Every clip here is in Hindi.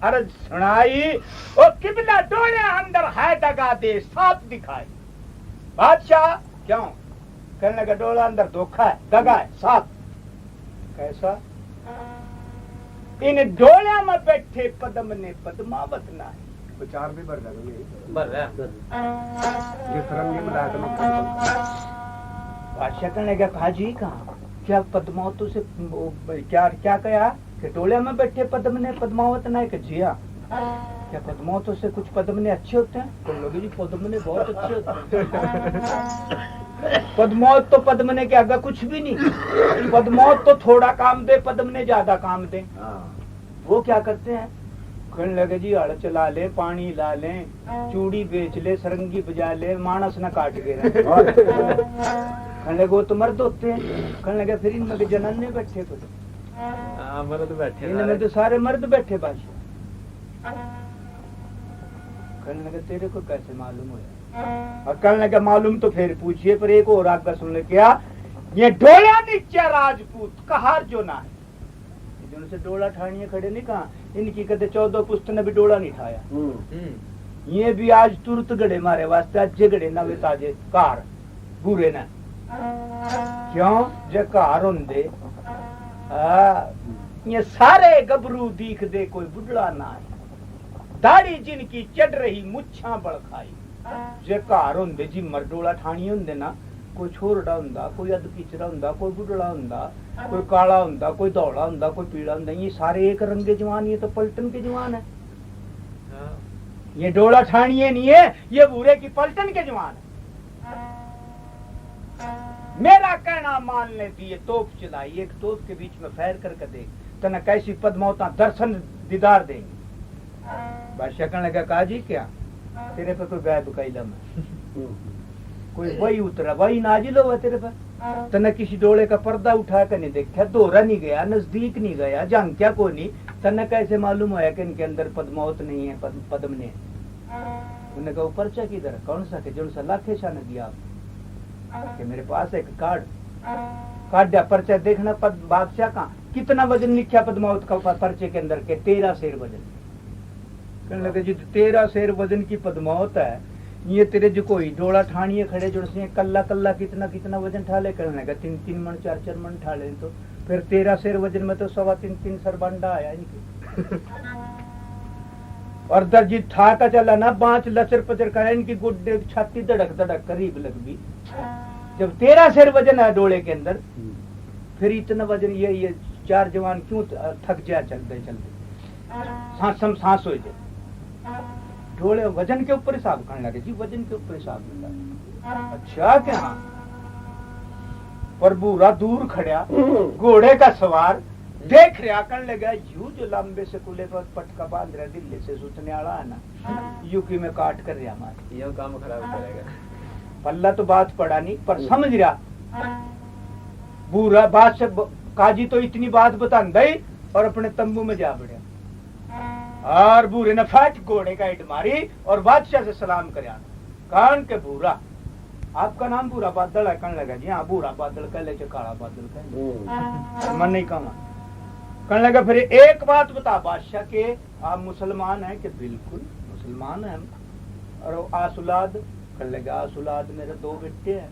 अर्ज सुनाई ओ किबला डोले अंदर है दगा दे साफ दिखाई। बादशाह क्यों कहने का डोला अंदर धोखा है दगा है साफ कैसा इन डोलिया में बैठे पद्म ने पद्मावत ना है विचार भी बढ़ रहा बादशाह कहने का काजी कहा क्या पद्मावतों से क्या क्या कहा कि टोलिया में बैठे पद्म ने पद्मावत ना है जिया क्या पद्मावतों से कुछ पद्म ने अच्छे होते हैं तो लोग जी पद्म ने बहुत अच्छे होते हैं पद्मावत तो पद्म ने के आगे कुछ भी नहीं पद्मावत तो थोड़ा काम दे पद्म ने ज्यादा काम दे वो क्या करते हैं कहने लगे जी हड़ चला ले पानी ला ले चूड़ी बेच ले सरंगी बजा ले मानस न काट के कहने लगे वो तो मर्द होते हैं कहने लगे फिर इनमें भी जनाने बैठे कुछ मर्द बैठे इनमें तो सारे मर्द बैठे बादशाह कहने लगे तेरे को कैसे मालूम हुआ और कहने लगे मालूम तो फिर पूछिए पर एक और आगे सुनने क्या ये डोला नीचे राजपूत कहार जो ना है जिनसे डोला ठानिए खड़े नहीं कहा इनकी कहते 14 पुस्त ने भी डोला नहीं ठाया ये भी आज तुरंत गड़े मारे वास्ते अच्छे गड़े नवे ताजे कार बुरे न क्यों जे कार होंदे ये सारे गबरू दीख दे कोई बुढ़ा ना है दाढ़ी जिनकी चढ़ रही मुच्छा बड़खाई जे कार होंदे जी मरडोला ठाणी होंदे ना कोई छोरड़ा हुंदा कोई अध पिचरा हुंदा कोई बुढ़ड़ा हुंदा कोई काला हुंदा कोई धौला हुंदा कोई पीला हुंदा ये सारे एक रंगे जवान ये तो पलटन के जवान है ये डोला ठाणिये नहीं है ये बूरे की पलटन के जवान है मेरा कहना मानने दिए तोप चलाई एक तोप के बीच में फैर करके देख तना कैसी पद्मावता दर्शन दीदार देंगे बादशाह कहने लगा काजी क्या तेरे पे कोई गाय बकाइला में कोई वही उतरा वही नाजिल हुआ तेरे पे तने किसी डोले का पर्दा उठा कर नहीं देखा दोहरा नहीं गया नजदीक नहीं गया झांक्या को नहीं तने कैसे मालूम होया कि इनके अंदर पद्मावत नहीं है पद्म ने उन्होंने कहा पर्चा किधर कौन सा के जो सा लाखे शाह ने दिया कि मेरे पास एक कार्ड दिया पर्चा देखना बादशाह का कितना वजन लिखा पद्मावत का पर्चे के अंदर के 13 सेर वजन कहने लगे जी 13 सेर वजन की पद्मावत है ये तेरे जो कोई डोला ठानिए खड़े जो कल्ला कल्ला कितना वजन ठाले करने लगा 3 मन 4 मन ठाले तो फिर 13 सेर वजन में तो 3.25 सरबंडा आया इनके और दर्जी था का चला ना 5 लचर पचर का इनकी गुड्डे छाती धड़क करीब लग भी जब 13 सेर वजन है डोले के अंदर फिर इतना वजन ये 4 जवान क्यों थक जाए चलते सांस हो जाए डोले वजन के ऊपर हिसाब करने लगे जी वजन के ऊपर हिसाब करना अच्छा क्या पर बूरा दूर खड़ा घोड़े का सवार देख रहा करने लगा यू जो लंबे से कुले पर पटका बांध रहा दिल्ली से सुतने वाला है ना यूपी में काट कर रहा हमारे ये काम खराब करेगा पल्ला तो बात पड़ा नहीं पर समझ रहा बूरा बात से काजी तो इतनी बात बता दई और अपने तंबू में जा बढ़िया और बूरे ने फट घोड़े का हिट मारी और बादशाह से सलाम करया कान के बूरा आपका नाम बूरा बादल है कहने लगा जी हाँ बूरा बादल कह ले काला बादल कह मन नहीं कहा कहने लगा फिर एक बात बता बादशाह के आप मुसलमान हैं कि बिल्कुल मुसलमान हैं और आसुलाद कहने लगा आसुलाद मेरे 2 बेटे हैं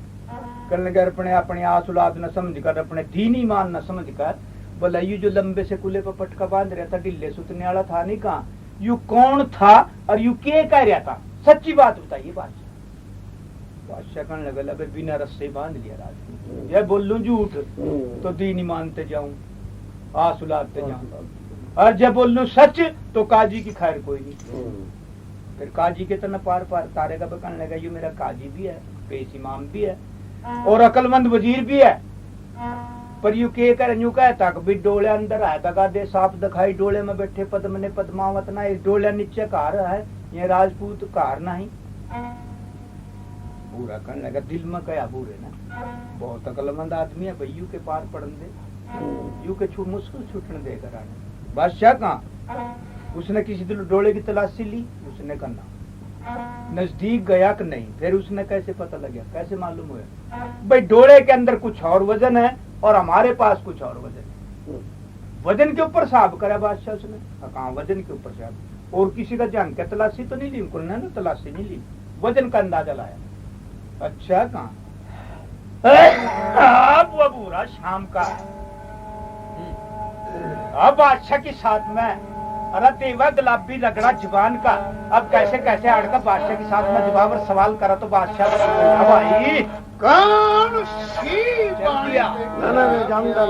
कहने लगा अपने आसुलाद न समझ कर अपने दीन ईमान न समझ कर बोला यू जो लंबे से कुले पर पटका बांध रहा था ढिल्ले सुतने वाला था नहीं कहा यू कौन था और यू क्या कह रहा था सच्ची बात बताइए बादशाह कहने लगा अबे बिना रस्से बांध लिया राज ये बोल लूं झूठ तो दीन मानते जाऊं आसुलाते जाऊं और जब बोल लूं सच तो काजी की खैर कोई नहीं फिर काजी के तना पार तारे का कहने लगा यू मेरा काजी भी है पेश इमाम भी है और अकलमंद वजीर भी है पर यू के कर यूं कहता कि डोले अंदर आया दगा दे साफ दिखाई डोले में बैठे पद्म ने पद्मावत ना एक डोले नीचे कार है ये राजपूत कार नहीं पूरा करने लगा दिल में कया बूरे ना बहुत अकलमंद आदमी है भाई यू के पार पड़न दे यू के मुश्किल छूटने दे कर आने बादशाह कहा उसने किसी दिन डोले की तलाशी ली उसने करना नजदीक गया कि नहीं फिर उसने कैसे पता लगा कैसे मालूम हुआ भाई डोले के अंदर कुछ और वजन है और हमारे पास कुछ और वजन के ऊपर साहब करा बादशाह उसने कहा वजन के ऊपर साहब और किसी का जान क्या तलाशी तो नहीं ली उनको ना तलाशी नहीं ली वजन का अंदाजा लाया अच्छा कहा अब वो पूरा शाम का अब बादशाह के साथ में अरे तेवा गुलाबी लगड़ा जुबान का अब कैसे कैसे अड़का बादशाह के साथ में जवाब और सवाल करा तो बादशाह भाई कौन सी ना जानता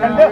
ठंडे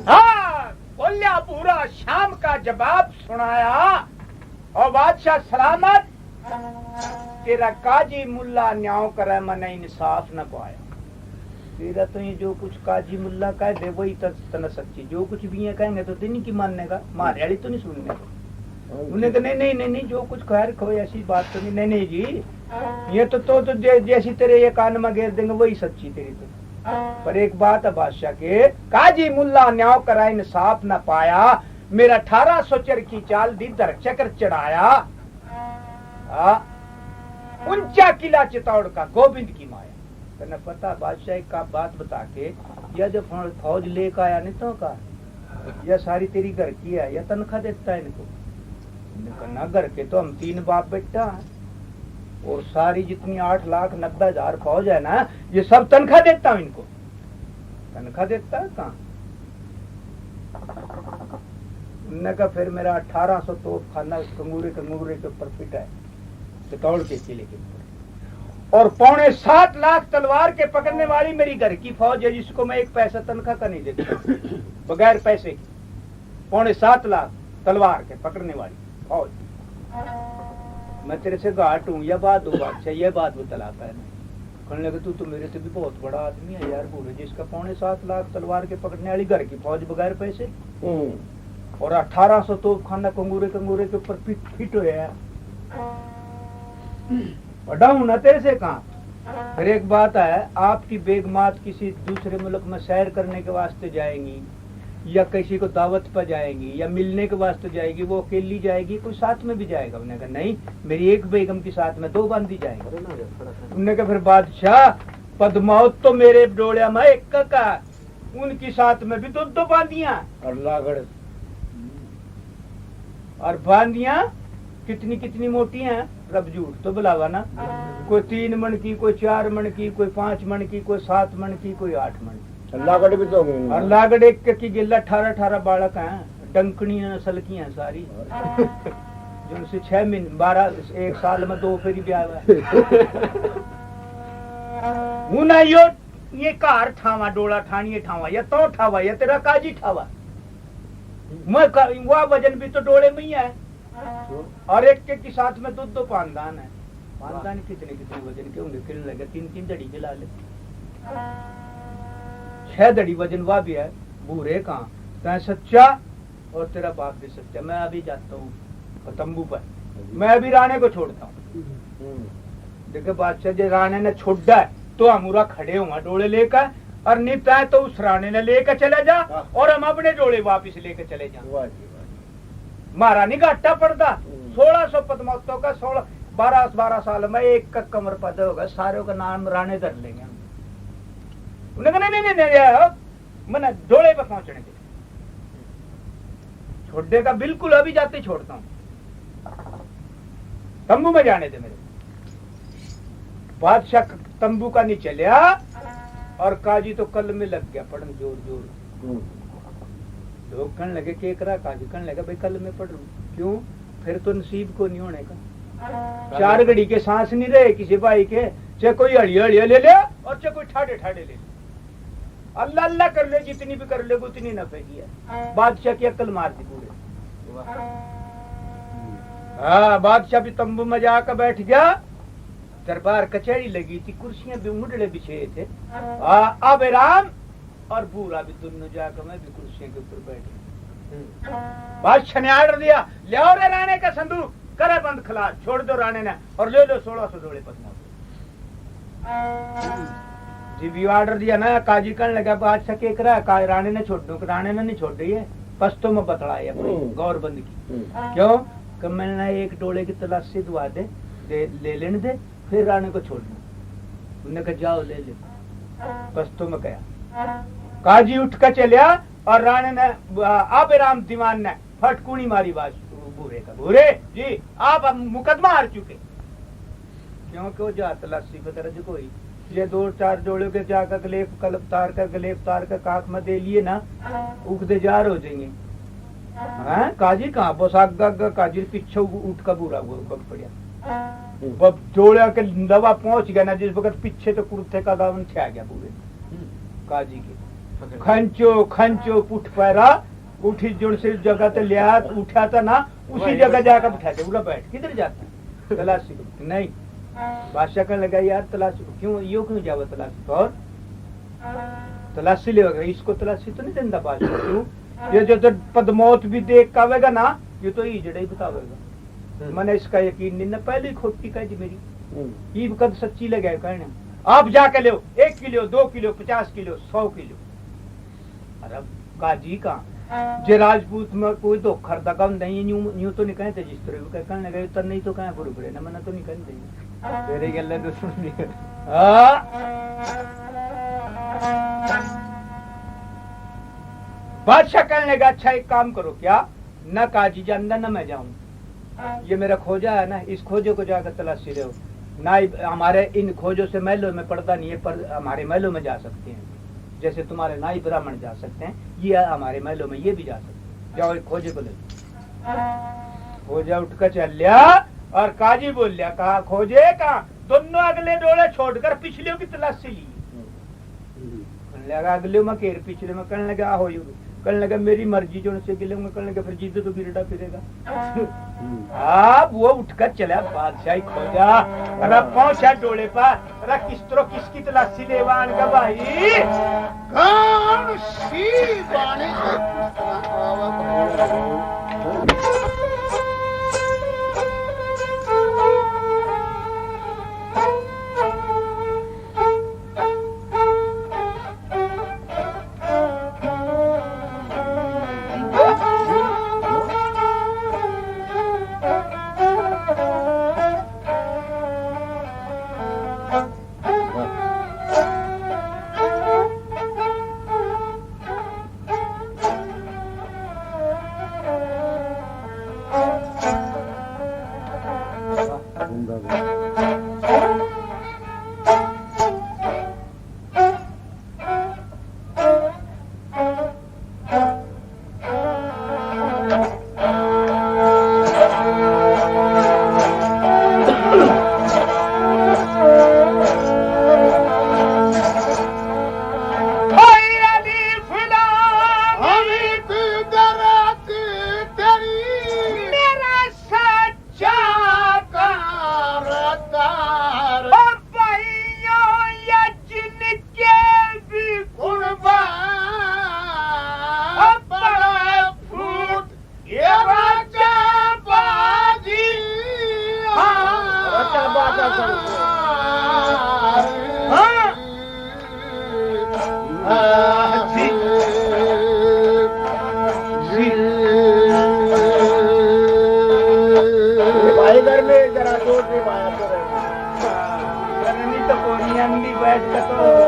हाँ, बोलिया पूरा शाम का जवाब सुनाया और बादशाह सलामत। तेरा काजी मुल्ला न्याय करे मैंने इंसाफ न पाया। तेरा तो ये जो कुछ काजी मुल्ला कह दे वही तना सच्ची, जो कुछ भी ये कहेंगे तो दिन की मानने का, मारे वाली तो नहीं सुनने का। उन्हें तो नहीं जो कुछ खैर खो ऐसी बात तो नहीं जी, ये तो जैसी तेरे ये कान में घेर देंगे वही सच्ची तेरी तो। पर एक बात है बादशाह के, काजी मुल्ला न्याय करा इंसाफ न पाया, मेरा 1800 चर की चाल दी दर चक्र चढ़ाया। ऊंचा किला चित्तौड़ का गोविंद की माया। तेने पता बादशाह का बात बता के, यह जो फौज लेकर आया नहीं तो का, यह सारी तेरी घर की है, यह तनख्वाह देता है इनको। ना घर के तो हम 3 बाप बेटा है, और सारी जितनी 8,90,000 फौज है ना, ये सब तनख्वाह देता हूँ इनको। तनख्वाह देता है कहाँ? उन्होंने कहा फिर मेरा 1800 तोप खाना कंगूरे के ऊपर फिटा है, चित्तौड़ के किले के ऊपर, और 7.25 लाख तलवार के पकड़ने वाली मेरी घर की फौज है, जिसको मैं 1 पैसा तनख्वाह का नहीं देता, बगैर पैसे की। 7.25 लाख तलवार के पकड़ने वाली फौज। मैं तेरे से घाट हूँ या बात हूँ बादशाह, ये बात बतला पाया। कहने लगे तू तो मेरे से भी बहुत बड़ा आदमी है यार, बूढ़े जिसका 7.25 लाख तलवार के पकड़ने वाली घर की फौज बगैर पैसे, और 1800 तोपखाना कंगूरे के ऊपर फिट हो यार, बड़ा हूं ना तेरे से कहाँ। फिर एक बात है, आपकी बेगमात किसी दूसरे मुल्क में सैर करने के वास्ते जाएंगी या किसी को दावत पर जाएंगी या मिलने के वास्ते जाएगी, वो अकेली जाएगी कोई साथ में भी जाएगा? उन्होंने कहा नहीं, मेरी एक बेगम के साथ में 2 बांधी जाएंगे। उन्होंने कहा फिर बादशाह पद्मावत तो मेरे डोलिया में एक का, उनकी साथ में भी 2 बांधियां और बांधियां कितनी मोटी हैं, रब झूठ तो बुलावा ना, कोई 3 मन की, कोई 4 मन की, कोई 5 मन की, कोई 7 मन की, कोई 8 मन की। लागड़ भी तो और लागड़ एक की गिल्ला 18 बालक हैं, डंकनियां नस्ल की हैं सारी, जिनसे 6 महीने 12 एक साल में 2 फेरी ब्याह हुआ। ये कार ठावा डोला ठानिए ठावा या तो ठावा या तेरा काजी ठावा, मैं वह वजन भी तो डोले में ही है, और एक के साथ में 2 पानदान है। पानदान कितने वजन के होंगे? किल लगे 3 दड़ी के लाले, 6 दड़ी वजन वह भी है। बूढ़े कहाँ तै सच्चा और तेरा बाप भी सच्चा। मैं अभी जाता हूँ तंबू पर, मैं अभी राणे को छोड़ता हूँ। देखो बादशाह जी राणे ने छोड़ा है तो हम खड़े हुआ डोले लेकर, और निपटा है तो उस राणे ने लेकर चले जा और हम अपने डोले वापिस लेकर चले जाए। मारा नहीं घाटा पड़ता। 1600 पद्मावतों का 12 साल में एक का कमर पद होगा, सारों का नाम राणे धर लेंगे हम। उन्होंने नहीं मैंने डोले पर पहुंचने के छोड़ने का बिल्कुल अभी जाते छोड़ता हूं, तंबू में जाने दे मेरे। बादशाह तंबू का नहीं चलिया और काजी तो कल में लग गया पढ़न जोर। लोग कहने लगे के करा, काजी कहने लगा भाई कल में पढ़ लूं। क्यों? फिर तो नसीब को नहीं होने का। 4 घड़ी के सांस नहीं रहे किसी भाई के, चाहे कोई हड़िया ले ले और चाहे कोई ठाडे ले ले। अल्लाह अल्लाह कर ले, जितनी भी कर ले उतनी नफे की है। बादशाह की अक्ल मार दी पूरे। हाँ, बादशाह भी तंबू में जाकर बैठ गया। दरबार कचहरी लगी थी, कुर्सियां भी मुंडले बिछे थे। अब राम और बूढ़ा भी दोनों जाकर मैं भी कुर्सियों के ऊपर बैठ। बादशाह ने आर्डर दिया, ले आओ रे राणे का संदूक, करे बंद खलास, छोड़ दो राणे ने और ले लो 1600 डोले पद्मावत। जी भी ऑर्डर दिया ना, काजी करने लगा बादशाह के करा, राणे ने छोड़ दो। राणे ने नहीं छोड़ रही है, पस्तों में बतलाए अपनी गौरबंद की। क्यों? कि मैंने एक डोले की तलाशी दुआ ले लेने दे, फिर राणे को छोड़ दो। उन्होंने कहा जाओ ले ले। पस्तों में कहा, काजी उठ कर चलिया और राणे ने अब राम दीवान ने फटकूनी मारी बात बूढ़े का। बूढ़े जी आप मुकदमा हार चुके, क्योंकि वो जा तलाशी पे तरह कोई ये 2-4 जोड़ों के जाकर गलेफ तार कर काक में दे लिए ना, उगदे जार हो जाएंगे। हैं काजी कहाँ बोसाग काजी पीछे उठ का बूढ़ा बग पड़ा। जोड़िया के दवा पहुंच गया ना जिस वक्त पीछे तो कुर्ते का दामन छा गया पूरे काजी के। खंचो पुठ पैरा उठी जुड़ से जगह ते लिया उठा था ना, उसी जगह जाकर बैठा थे। बोला बैठ किधर जाता? तलाशी को नहीं। बादशाह कहने लगा यार तलाशी क्यों, यो क्यों जाओ तलाशी को? और तलाशी ले इसको तलाशी तो नहीं देता बादशाह। क्यों? ये जो तो पद्मावत भी देख आवेगा ना, ये तो ईजड़े ही बतावेगा। मैंने इसका यकीन नहीं ना, पहले खोटी कह दी मेरी ईब कद सच्ची लगे कहने। आप जाके लो 1 किलो 2 किलो 50 किलो 100 किलो। अरे काजी का जे राजपूत में कोई तो खरदा कम नहीं, यूं तो नहीं कहते जिस तरह कहने लगे तो नहीं तो कहें बुरे ना, मैंने तो नहीं कहते तेरे गले तो सुन लिया। बादशाह कहने लगा अच्छा एक काम करो, क्या न काजी जानदा न मैं जाऊं, ये मेरा खोजा है ना, इस खोजे को जाकर तलाशी रहो ना। हमारे इन खोजों से महलों में पर्दा नहीं है, पर हमारे महलों में जा सकते हैं, जैसे तुम्हारे नाई ब्राह्मण जा सकते हैं, ये हमारे महलों में ये भी जा सकते हैं। जाओ एक खोजे को ले। खोजा उठकर चल लिया और काजी बोल लिया, कहा खोजे कहा? दोनों अगले डोले छोड़कर पिछले की तलाशी ली। कहने लगा अगले में केर पिछले में, कहने लगा हो कहने लगा मेरी मर्जी जो से गिलेंगे, कहने लगा फिर जीते तो गिरडा फिरेगा। अब वो उठकर चला बादशाही खोजा, अरे पहुंचा डोले पर, अरे किस तरह किसकी तलाशी लेवान का भाई कौन सी बाणी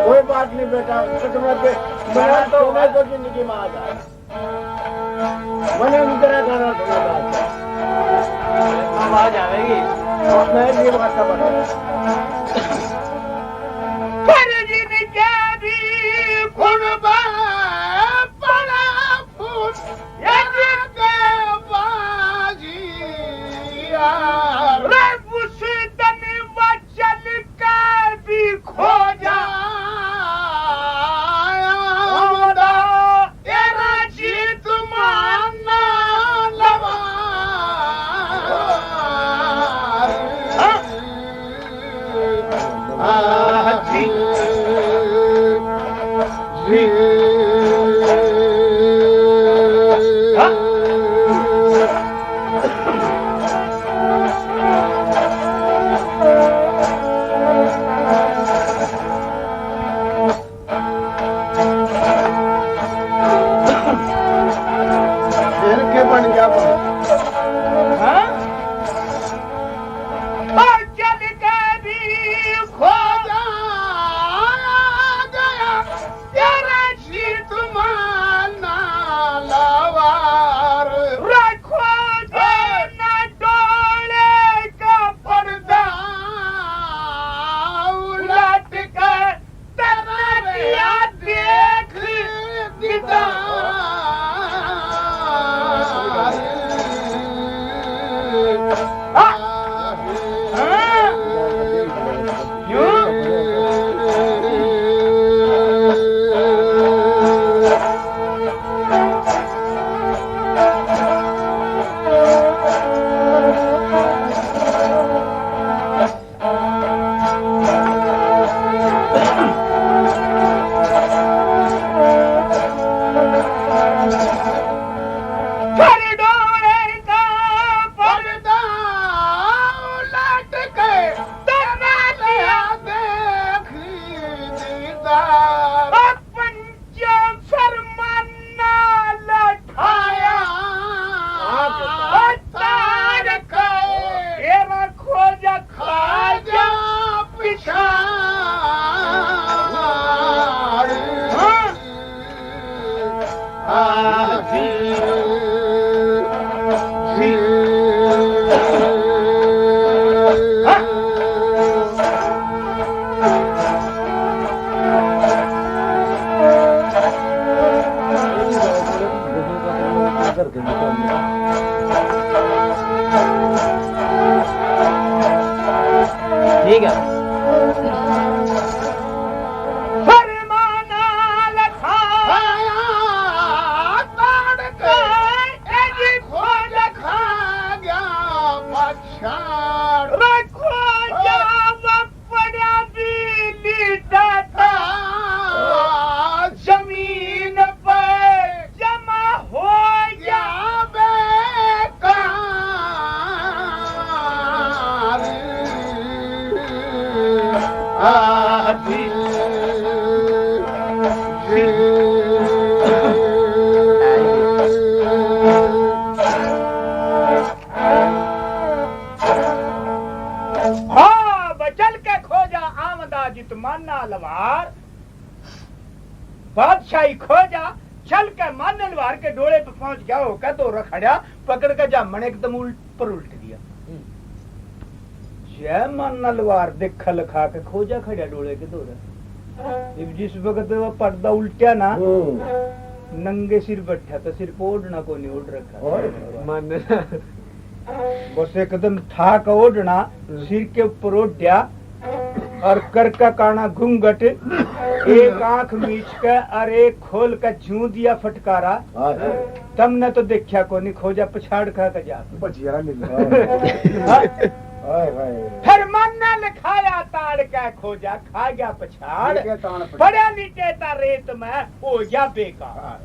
कोई बात नहीं बेटा, बड़ा तो जिंदगी में आ जाए मैंने उनका गाना सुना आवाज आएगी मैं भी बात का बना ठीक है। लवार बादशाही खोजा चल के मानलवार के डोले पे पहुंच गया होगा तो रखड़ा पकड़ के जामन एकदम पर उल्ट दिया। जय मानलवार देखल खा के खोजा खड़ा डोले के दौरा। जिस वक्त वो पर्दा उल्टा ना नंगे सिर बैठा तो सिर को ओढ़ना को नहीं ओढ़ रखा बस एकदम था का ओढ़ना सिर के ऊपर ओढ़ा और कर का काना घूंघट एक आंख मीच के और एक खोल का जू दिया फटकारा। तब न तो देखा को नहीं खोजा पछाड़ खा के जा फिर मन लिखाया ताड़ का खोजा खा गया पछाड़ बड़ा लिटेता रेत में हो गया बेकार।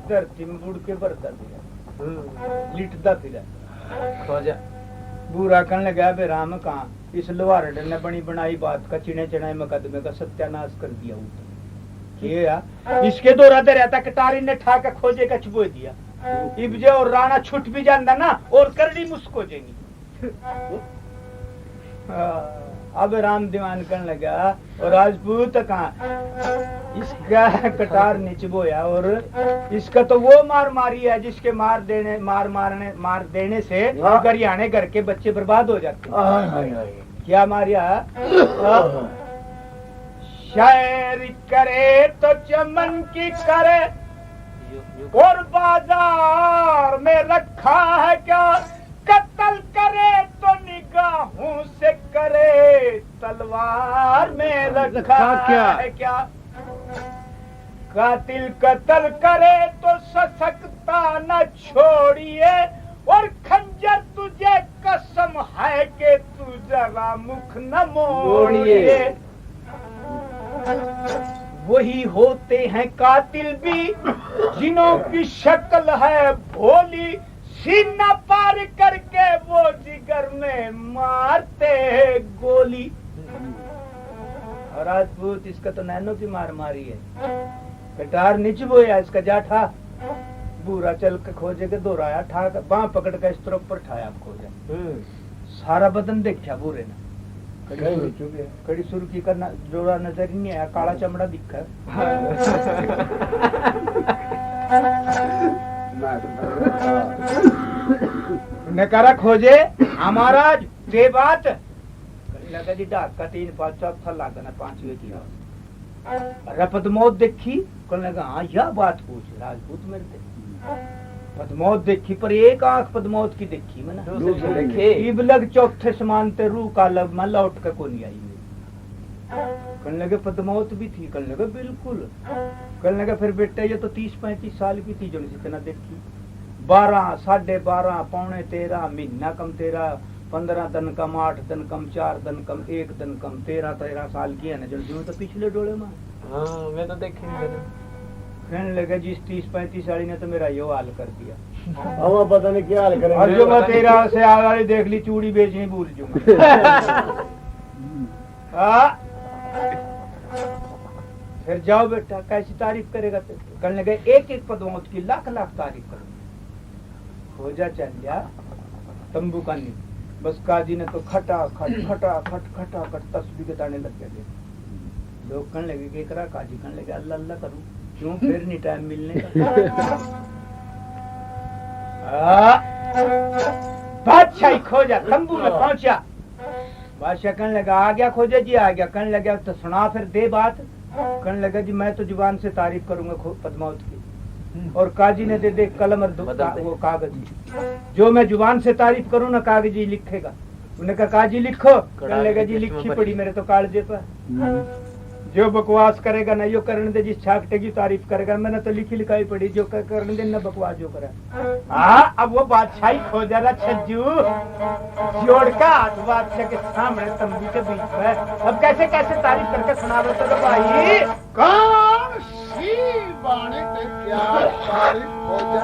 धरती में बुड़ के बरता फिरा लिटता फिरा खोजा बुरा करने लगा बे राम कहाँ इस लोहारड ने बनी बनाई बात का चिने चढ़ाए मुकदमे का सत्यानाश कर दिया। इसके दो रहते रहता कटारी ने ठा के खोजे का छुपो दिया। इब्जे और राणा छुट भी जाता ना और करनी मुस्को जेंगी। अब राम दीवान करने लगा और राजपूत कहा इसका कटार निचबोया और इसका तो वो मार मारी है जिसके मार देने से गरियाने घर के बच्चे बर्बाद हो जाते हैं। क्या मारिया शायरी करे तो चमन की करे और बाजार में रखा है क्या कत्ल करे तो निगाहों से करे तलवार में रखा है क्या कातिल कत्ल करे तो ससकता न छोड़िए और खंजर तुझे कसम है कि तू जरा मुख न मोड़िए। वही होते हैं कातिल भी जिन्हों की शक्ल है भोली सीना पार करके वो जिगर में मारते गोली। राजपूत इसका तो नैनो की मार मारी है कटार नीचे बोया इसका जाठा बुरा चल के खोजे के दोहराया ठा बाँ पकड़ के इस तरफ पर ठाया खोजा सारा बदन देखा बुरे ने कड़ी सुर्खी का जोड़ा नजर ही नहीं आया काला चमड़ा दिखा नकारा खोजे हमारा जे बात लगा जी डाक का 3-5 चौथा लागना 5वें की पद्मौत देखी कल लगा हाँ यह बात पूछ राजपूत मेरे थे पद्मौत देखी पर एक आंख पद्मौत की देखी मैंने इब लग चौथे समानते रू का लब मैं लौट के को नहीं आई कहने लगे पद्मौत भी थी कहने लगे बिल्कुल कहने लगे फिर बेटे ये तो 30-35 साल की थी जो जितना देखी 12, 12.5, पौने 13 महीना कम 13, 15 दिन कम 8 दिन कम 4 दिन कम 1 दिन कम 13 साल की है ना जो तो पिछले डोले में मैं तो देखी कहने लगे जिस 30-35 साल ने तो मेरा यो हाल कर दिया हम पता नहीं क्या हाल करेंगे और जो मैं 13 से आगे देख ली चूड़ी बेचनी भूल जाऊंगा फिर जाओ बेटा कैसी तारीफ करेगा कहने लगे एक पद्मौत की लाख तारीफ करूंगा खोजा चल गया तंबू का नहीं बस काजी ने तो खटा खट तस्वीर के ताने लग गए लोग कहने लगे कि करा काजी कहने लगे अल्लाह अल्लाह करूं क्यों फिर नहीं टाइम मिलने का बादशाह खोजा तंबू में पहुंचा बादशाह कहने लगा आ गया खोजा जी आ गया कहने लगा तो सुना फिर दे बात कहने लगा जी मैं तो जुबान से तारीफ करूंगा पद्मावत की और काजी ने दे कलम और वो कागज जो मैं जुबान से तारीफ करूं ना कागजी लिखेगा उन्होंने कहा काजी लिखो कहने लगा जी लिखी पड़ी मेरे तो कागजे पर जो बकवास करेगा ना यो करने दे जिस छाकटे की तारीफ करेगा मैंने तो लिखी लिखाई पड़ी जो करने दे ना बकवास जो करा अब वो बादशाही खो जा रहा छज्जू जोड़ का हाथ बादशाह के सामने तंबू के बीच में अब कैसे कैसे तारीफ करके सुना दो तो भाई कौन सी बाणी ते क्या तारीफ हो जा